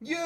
YouTube,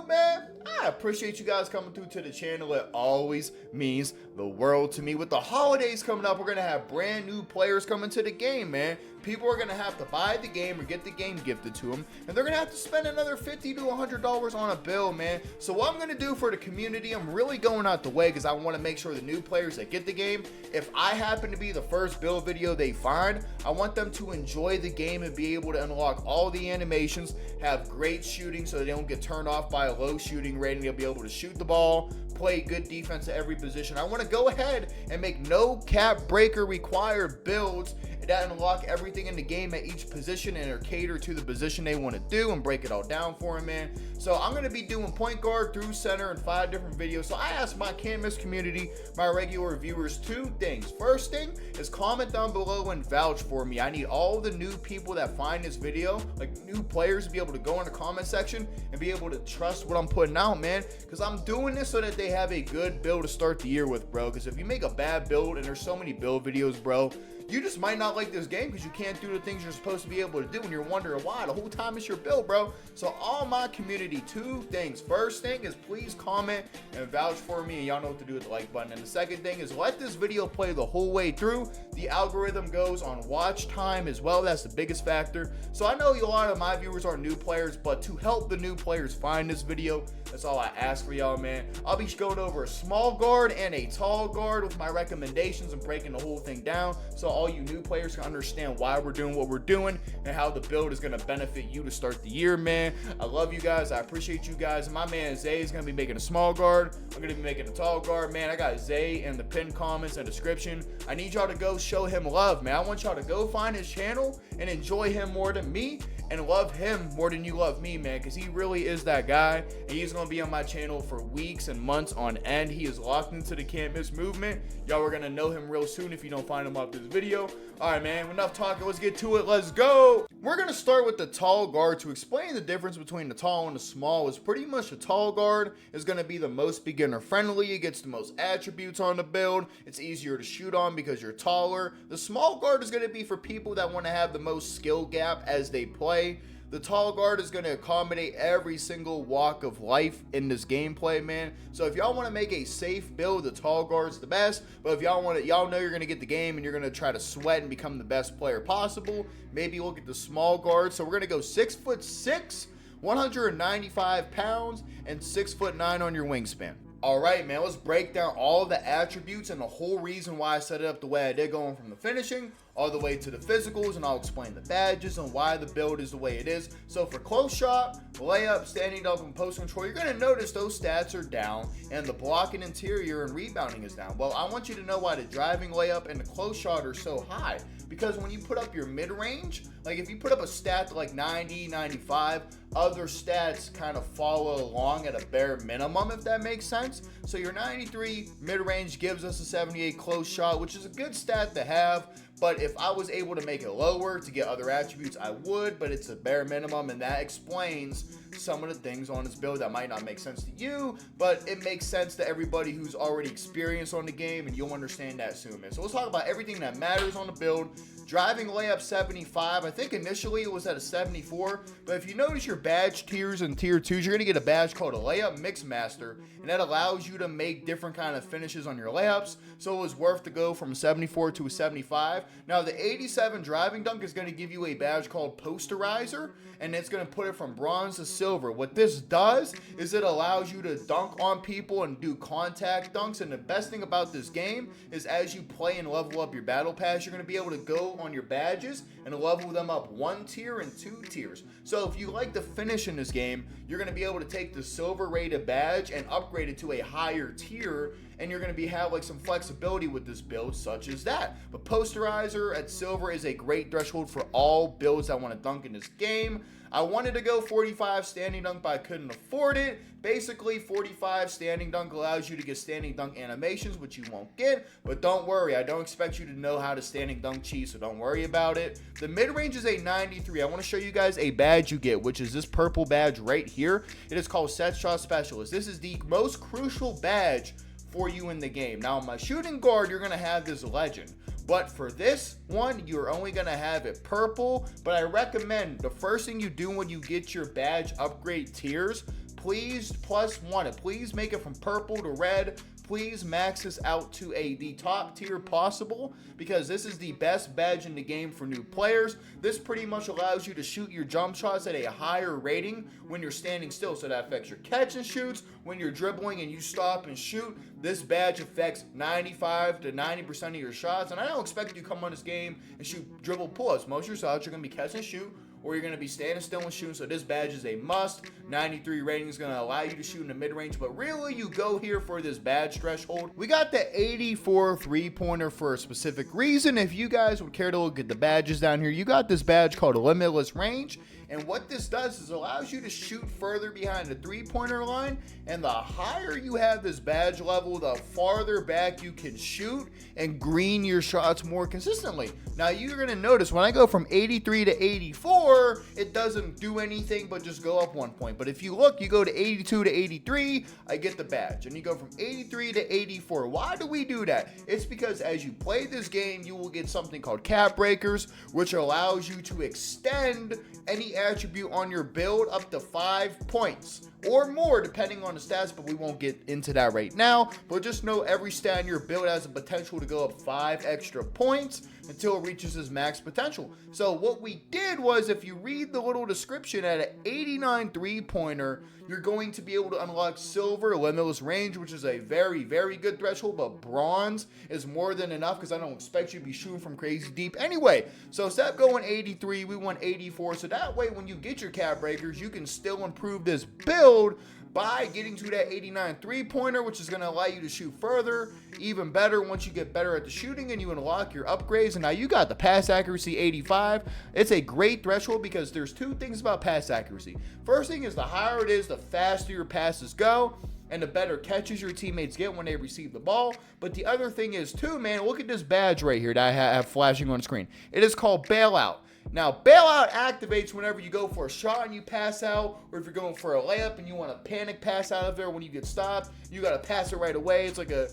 man. I appreciate you guys coming through to the channel. It always means the world to me. With the holidays coming up, we're going to have brand new players coming to the game, man. People are going to have to buy the game or get the game gifted to them, and they're going to have to spend another $50 to $100 on a build, man. So what I'm going to do for the community, I'm really going out the way because I want to make sure the new players that get the game, if I happen to be the first build video they find, I want them to enjoy the game and be able to unlock all the animations, have great shooting so they don't get turned off by a low shooting rating. They'll be able to shoot the ball, play good defense at every position. I want to go ahead and make no cap breaker required builds that unlock everything in the game at each position and are cater to the position they want to do and break it all down for them, man. So I'm going to be doing point guard through center in 5 different videos. So I asked my canvas community, my regular viewers, 2 things. First thing is comment down below and vouch for me. I need all the new people that find this video, like new players, to be able to go in the comment section and be able to trust what I'm putting out, man, because I'm doing this so that they have a good build to start the year with, bro. Because if you make a bad build, and there's so many build videos, bro, you just might not like this game because you can't do the things you're supposed to be able to do and you're wondering why. The whole time it's your build, bro. So all my community, 2 things. First thing is please comment and vouch for me, and y'all know what to do with the like button. And the second thing is let this video play the whole way through. The algorithm goes on watch time as well. That's the biggest factor. So I know a lot of my viewers are new players, but to help the new players find this video, that's all I ask for y'all, man. I'll be going over a small guard and a tall guard with my recommendations and breaking the whole thing down so all you new players can understand why we're doing what we're doing and how the build is going to benefit you to start the year, man. I love you guys. I appreciate you guys. And my man Zay is going to be making a small guard. I'm going to be making a tall guard, man. I got Zay in the pinned comments and description. I need y'all to go show him love, man. I want y'all to go find his channel and enjoy him more than me and love him more than you love me, man, because he really is that guy, and he's going to be on my channel for weeks and months on end. He is locked into the can't miss movement. Y'all are going to know him real soon if you don't find him off this video. All right, man, enough talking. Let's get to it. Let's go. We're going to start with the tall guard. To explain the difference between the tall and the small is pretty much the tall guard is going to be the most beginner friendly. It gets the most attributes on the build. It's easier to shoot on because you're taller. The small guard is going to be for people that want to have the most skill gap as they play. The tall guard is going to accommodate every single walk of life in this gameplay, man. So if y'all want to make a safe build, the tall guard's the best. But if y'all want to, y'all know you're going to get the game and you're going to try to sweat and become the best player possible, maybe look at the small guard. So we're going to go 6'6", 195 pounds, and 6'9" on your wingspan. All right, man, let's break down all the attributes and the whole reason why I set it up the way I did, going from the finishing all the way to the physicals, and I'll explain the badges and why the build is the way it is. So for close shot, layup, standing up, and post control, you're going to notice those stats are down, and the blocking interior and rebounding is down. Well, I want you to know why the driving, layup, and the close shot are so high. Because when you put up your mid-range, like if you put up a stat like 90, 95, other stats kind of follow along at a bare minimum, if that makes sense. So your 93 mid-range gives us a 78 close shot, which is a good stat to have. But if I was able to make it lower to get other attributes, I would, but it's a bare minimum, and that explains some of the things on this build that might not make sense to you, but it makes sense to everybody who's already experienced on the game, and you'll understand that soon, man. So let's talk about everything that matters on the build. Driving layup 75. I think initially it was at a 74, but if you notice your badge tiers and tier 2s, you're going to get a badge called a layup mix master, and that allows you to make different kind of finishes on your layups. So it was worth to go from a 74 to a 75. Now the 87 driving dunk is going to give you a badge called posterizer, and it's going to put it from bronze to silver. What this does is it allows you to dunk on people and do contact dunks, and the best thing about this game is as you play and level up your battle pass, you're going to be able to go on your badges and level them up 1 tier and 2 tiers. So if you like the finish in this game, you're going to be able to take the silver rated badge and upgrade it to a higher tier, and you're going to have like some flexibility with this build, such as that. But posterizer at silver is a great threshold for all builds that want to dunk in this game. I wanted to go 45 standing dunk, but I couldn't afford it. Basically, 45 standing dunk allows you to get standing dunk animations, which you won't get. But don't worry, I don't expect you to know how to standing dunk cheat, so don't worry about it. The mid-range is a 93. I want to show you guys a badge you get, which is this purple badge right here. It is called Set Shot Specialist. This is the most crucial badge for you in the game. Now, on my shooting guard, you're going to have this legend. But for this one, you're only going to have it purple. But I recommend the first thing you do when you get your badge upgrade tiers, please +1 it. Please make it from purple to red. Please max this out to the top tier possible, because this is the best badge in the game for new players. This pretty much allows you to shoot your jump shots at a higher rating when you're standing still, so that affects your catch and shoots. When you're dribbling and you stop and shoot, this badge affects 95 to 90% of your shots. And I don't expect you to come on this game and shoot dribble pull-ups. Most of your shots are going to be catch and shoot, or you're going to be standing still and shooting. So this badge is a must. 93 rating is going to allow you to shoot in the mid-range, but really you go here for this badge threshold. We got the 84 3-pointer for a specific reason. If you guys would care to look at the badges down here, you got this badge called Limitless Range. And what this does is allows you to shoot further behind the 3-pointer line. And the higher you have this badge level, the farther back you can shoot and green your shots more consistently. Now you're going to notice when I go from 83 to 84, it doesn't do anything but just go up 1 point. But if you look, you go to 82 to 83, I get the badge. And you go from 83 to 84. Why do we do that? It's because as you play this game, you will get something called cap breakers, which allows you to extend any attribute on your build up to 5 points or more depending on the stats, but we won't get into that right now. But just know every stat in your build has the potential to go up 5 extra points until it reaches its max potential. So what we did was, if you read the little description, at an 89 3-pointer, you're going to be able to unlock silver Limitless Range, which is a very, very good threshold, but bronze is more than enough because I don't expect you to be shooting from crazy deep anyway. So instead of going 83, we want 84. So that way, when you get your cap breakers, you can still improve this build by getting to that 89 3-pointer, which is going to allow you to shoot further, even better once you get better at the shooting and you unlock your upgrades. And now you got the pass accuracy 85. It's a great threshold because there's 2 things about pass accuracy. First thing is, the higher it is, the faster your passes go and the better catches your teammates get when they receive the ball. But the other thing is too, man, look at this badge right here that I have flashing on screen. It is called Bailout. Now, Bailout activates whenever you go for a shot and you pass out, or if you're going for a layup and you want to panic pass out of there when you get stopped, you got to pass it right away. It's like if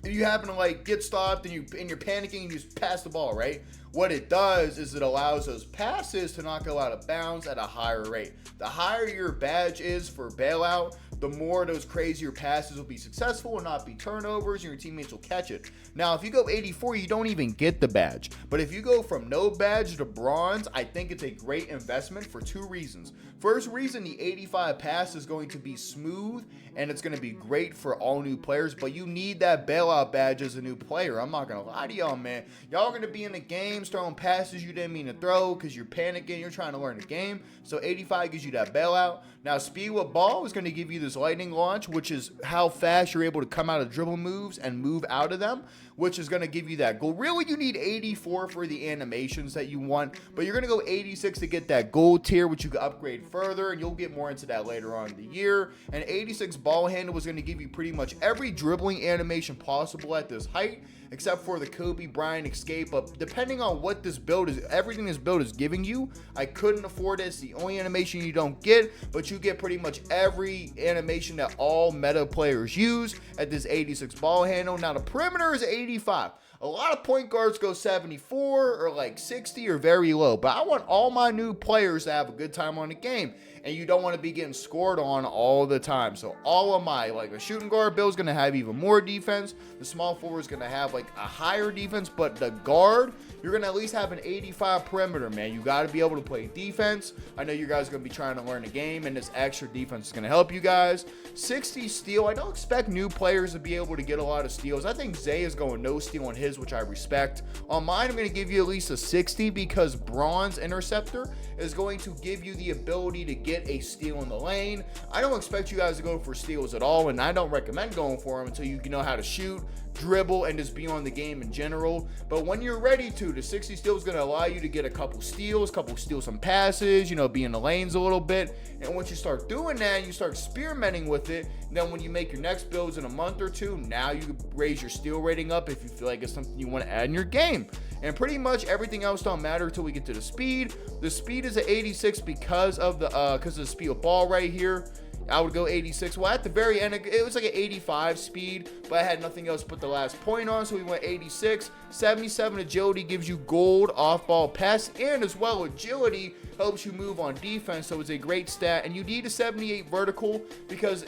you happen to like get stopped and you're panicking and you just pass the ball, right? What it does is it allows those passes to not go out of bounds at a higher rate. The higher your badge is for Bailout, the more those crazier passes will be successful and not be turnovers, and your teammates will catch it. Now, if you go 84, you don't even get the badge. But if you go from no badge to bronze, I think it's a great investment for 2 reasons. First reason, the 85 pass is going to be smooth and it's going to be great for all new players, but you need that Bailout badge as a new player. I'm not going to lie to y'all, man. Y'all are going to be in the games throwing passes you didn't mean to throw because you're panicking, you're trying to learn the game. So 85 gives you that Bailout. Now, Speed with Ball is going to give you this lightning launch, which is how fast you're able to come out of dribble moves and move out of them, which is going to give you that gold. Really, you need 84 for the animations that you want, but you're going to go 86 to get that gold tier, which you can upgrade further, and you'll get more into that later on in the year. And 86 ball handle is going to give you pretty much every dribbling animation possible at this height, except for the Kobe Bryant escape. But depending on what this build is, everything this build is giving you, I couldn't afford it. It's the only animation you don't get, but you get pretty much every animation that all meta players use at this 86 ball handle. Now, the perimeter is 85. A lot of point guards go 74 or like 60 or very low, but I want all my new players to have a good time on the game, and you don't want to be getting scored on all the time. So all of my, like, a shooting guard build is going to have even more defense. The small forward is going to have like a higher defense, but the guard, you're going to at least have an 85 perimeter, man. You got to be able to play defense. I know you guys are going to be trying to learn the game, and this extra defense is going to help you guys. 60 steal. I don't expect new players to be able to get a lot of steals. I think Zay is going no steal on his, which I respect. On mine, I'm going to give you at least a 60 because Bronze Interceptor is going to give you the ability to get a steal in the lane. I don't expect you guys to go for steals at all, and I don't recommend going for them until you know how to shoot, dribble, and just be on the game in general. But when you're ready to, the 60 steal is going to allow you to get a couple steals some passes, be in the lanes a little bit. And once you start doing that, you start experimenting with it, then when you make your next builds in a month or two, now you can raise your steal rating up if you feel like it's something you want to add in your game. And pretty much everything else don't matter until we get to the speed. The speed is at 86 because of the speed of ball right here. I would go 86. Well, at the very end, it was like an 85 speed, but I had nothing else to put the last point on, so we went 86. 77 agility gives you gold off-ball pass, and as well, agility helps you move on defense, so it's a great stat. And you need a 78 vertical because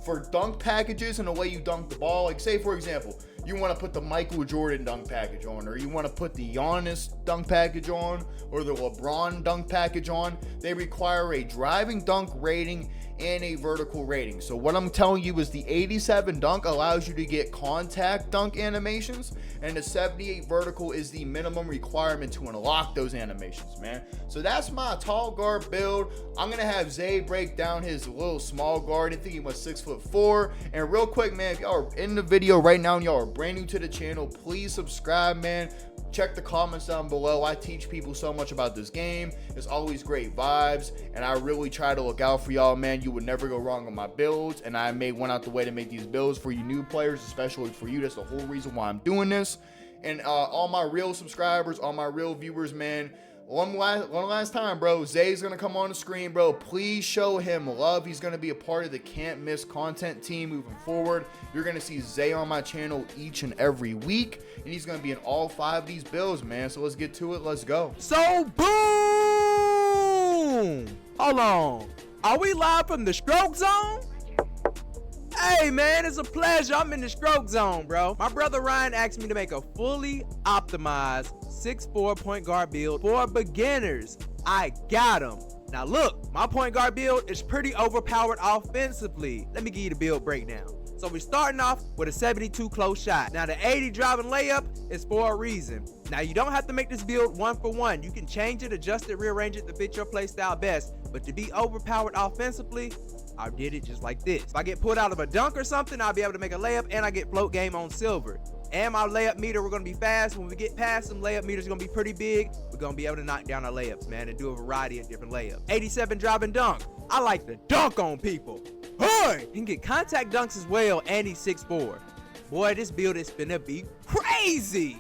for dunk packages and the way you dunk the ball, like say for example, you want to put the Michael Jordan dunk package on, or you want to put the Giannis dunk package on, or the LeBron dunk package on, they require a driving dunk rating and a vertical rating. So what I'm telling you is the 87 dunk allows you to get contact dunk animations, and the 78 vertical is the minimum requirement to unlock those animations, man. So that's my tall guard build. I'm gonna have Zay break down his little small guard. I think he was 6'4". And real quick, man, if y'all are in the video right now and y'all are brand new to the channel, please subscribe, man. Check the comments down below. I teach people so much about this game. It's always great vibes, and I really try to look out for y'all, man. You would never go wrong on my builds, and I went out the way to make these builds for you new players, especially for you. That's the whole reason why I'm doing this. And all my real subscribers, all my real viewers, man, one last time, bro. Zay's gonna come on the screen, bro. Please show him love. He's gonna be a part of the Can't Miss content team moving forward. You're gonna see Zay on my channel each and every week, and he's gonna be in all 5 of these builds, man. So let's get to it. Let's go. So boom! Hold on. Are we live from the stroke zone? Hey man, it's a pleasure. I'm in the stroke zone, bro. My brother Ryan asked me to make a fully optimized 6'4" point guard build for beginners. I got him. Now look, my point guard build is pretty overpowered offensively. Let me give you the build breakdown. So we're starting off with a 72 close shot. Now the 80 driving layup is for a reason. Now you don't have to make this build 1-for-1. You can change it, adjust it, rearrange it to fit your play style best. But to be overpowered offensively, I did it just like this. If I get pulled out of a dunk or something, I'll be able to make a layup, and I get float game on silver. And my layup meter, we're gonna be fast. When we get past them, layup meters gonna be pretty big. We're gonna be able to knock down our layups, man, and do a variety of different layups. 87 driving dunk. I like to dunk on people. Hey! He can get contact dunks as well, and he's 6'4". Boy, this build is finna be crazy.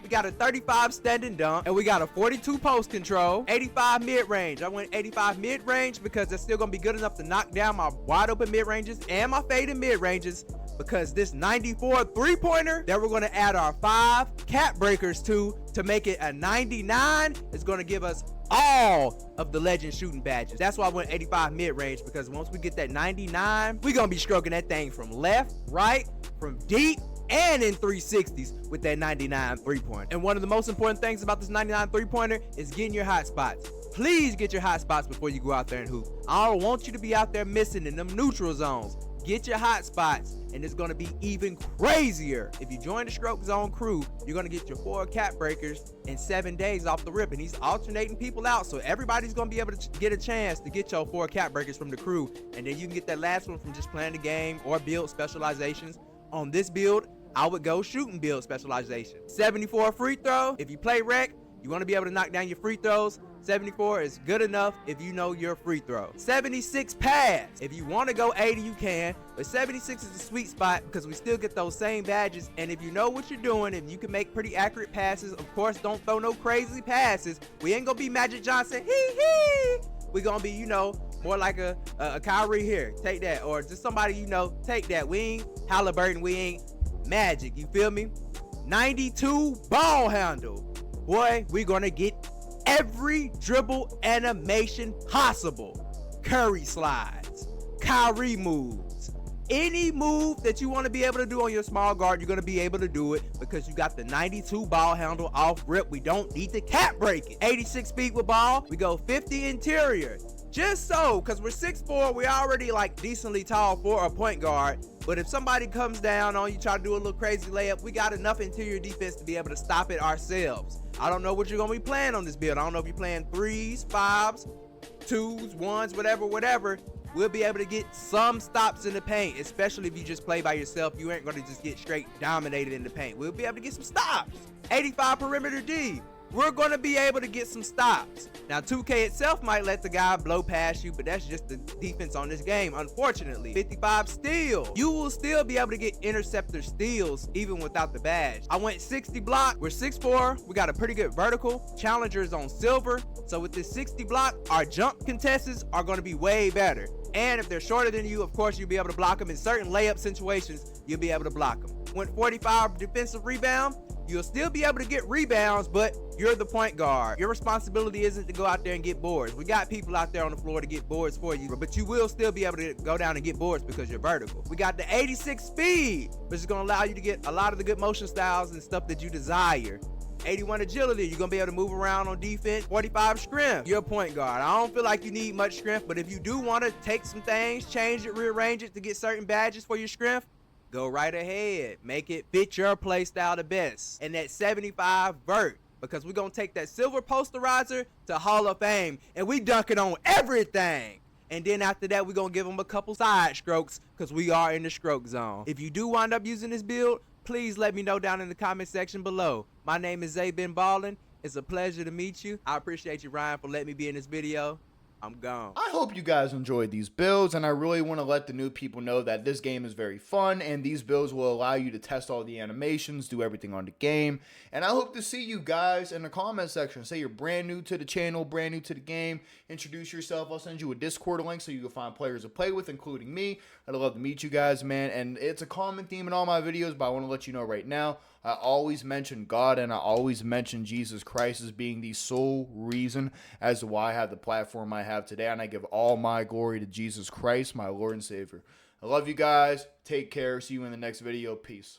We got a 35 standing dunk, and we got a 42 post control, 85 mid-range. I went 85 mid-range because that's still gonna be good enough to knock down my wide open mid-ranges and my faded mid-ranges, because this 94 three-pointer that we're gonna add our 5 cap breakers to make it a 99 is gonna give us all of the legend shooting badges. That's why I went 85 mid-range, because once we get that 99, we're gonna be stroking that thing from left, right, from deep, and in 360s with that 99 three-pointer. And one of the most important things about this 99 three-pointer is getting your hot spots. Please get your hot spots before you go out there and hoop. I don't want you to be out there missing in them neutral zones. Get your hot spots, and it's gonna be even crazier. If you join the Stroke Zone crew, you're gonna get your 4 cap breakers in 7 days off the rip, and he's alternating people out, so everybody's gonna be able to get a chance to get your 4 cap breakers from the crew, and then you can get that last one from just playing the game or build specializations. On this build, I would go shooting build specialization. 74 free throw. If you play rec, you want to be able to knock down your free throws. 74 is good enough if you know your free throw. 76 pass. If you want to go 80, you can, but 76 is the sweet spot because we still get those same badges. And if you know what you're doing, if you can make pretty accurate passes, of course, don't throw no crazy passes. We ain't gonna be Magic Johnson. We're gonna be, more like a Kyrie here. Take that, or just somebody, take that. We ain't Halliburton. We ain't Magic, you feel me? 92 ball handle. Boy, we're gonna get every dribble animation possible. Curry slides, Kyrie moves. Any move that you want to be able to do on your small guard, you're gonna be able to do it because you got the 92 ball handle off rip. We don't need to cap break it. 86 feet with ball. We go 50 interior. Just so, because we're 6'4", we're already decently tall for a point guard. But if somebody comes down on you, try to do a little crazy layup, we got enough interior defense to be able to stop it ourselves. I don't know what you're going to be playing on this build. I don't know if you're playing 3s, 5s, 2s, 1s, whatever. We'll be able to get some stops in the paint, especially if you just play by yourself. You ain't going to just get straight dominated in the paint. We'll be able to get some stops. 85 perimeter D. We're going to be able to get some stops. Now, 2K itself might let the guy blow past you, but that's just the defense on this game, unfortunately. 55 steal. You will still be able to get interceptor steals even without the badge. I went 60 block. We're 6'4". We got a pretty good vertical. Challengers on silver. So with this 60 block, our jump contests are going to be way better. And if they're shorter than you, of course, you'll be able to block them. In certain layup situations, you'll be able to block them. With 45 defensive rebound, you'll still be able to get rebounds, but you're the point guard. Your responsibility isn't to go out there and get boards. We got people out there on the floor to get boards for you, but you will still be able to go down and get boards because you're vertical. We got the 86 speed, which is going to allow you to get a lot of the good motion styles and stuff that you desire. 81 agility, you're going to be able to move around on defense. 45 strength, you're a point guard. I don't feel like you need much strength, but if you do want to take some things, change it, rearrange it to get certain badges for your strength, go right ahead. Make it fit your play style the best. And that 75 vert, because we're going to take that silver posterizer to Hall of Fame, and we dunk it on everything. And then after that, we're going to give them a couple side strokes because we are in the stroke zone. If you do wind up using this build, please let me know down in the comment section below. My name is Zay Ben Ballin. It's a pleasure to meet you. I appreciate you, Ryan, for letting me be in this video. I'm gone. I hope you guys enjoyed these builds, and I really want to let the new people know that this game is very fun, and these builds will allow you to test all the animations, do everything on the game, and I hope to see you guys in the comment section. Say you're brand new to the channel, brand new to the game, introduce yourself. I'll send you a Discord link so you can find players to play with, including me. I'd love to meet you guys, man, and it's a common theme in all my videos, but I want to let you know right now, I always mention God and I always mention Jesus Christ as being the sole reason as to why I have the platform I have today. And I give all my glory to Jesus Christ, my Lord and Savior. I love you guys. Take care. See you in the next video. Peace.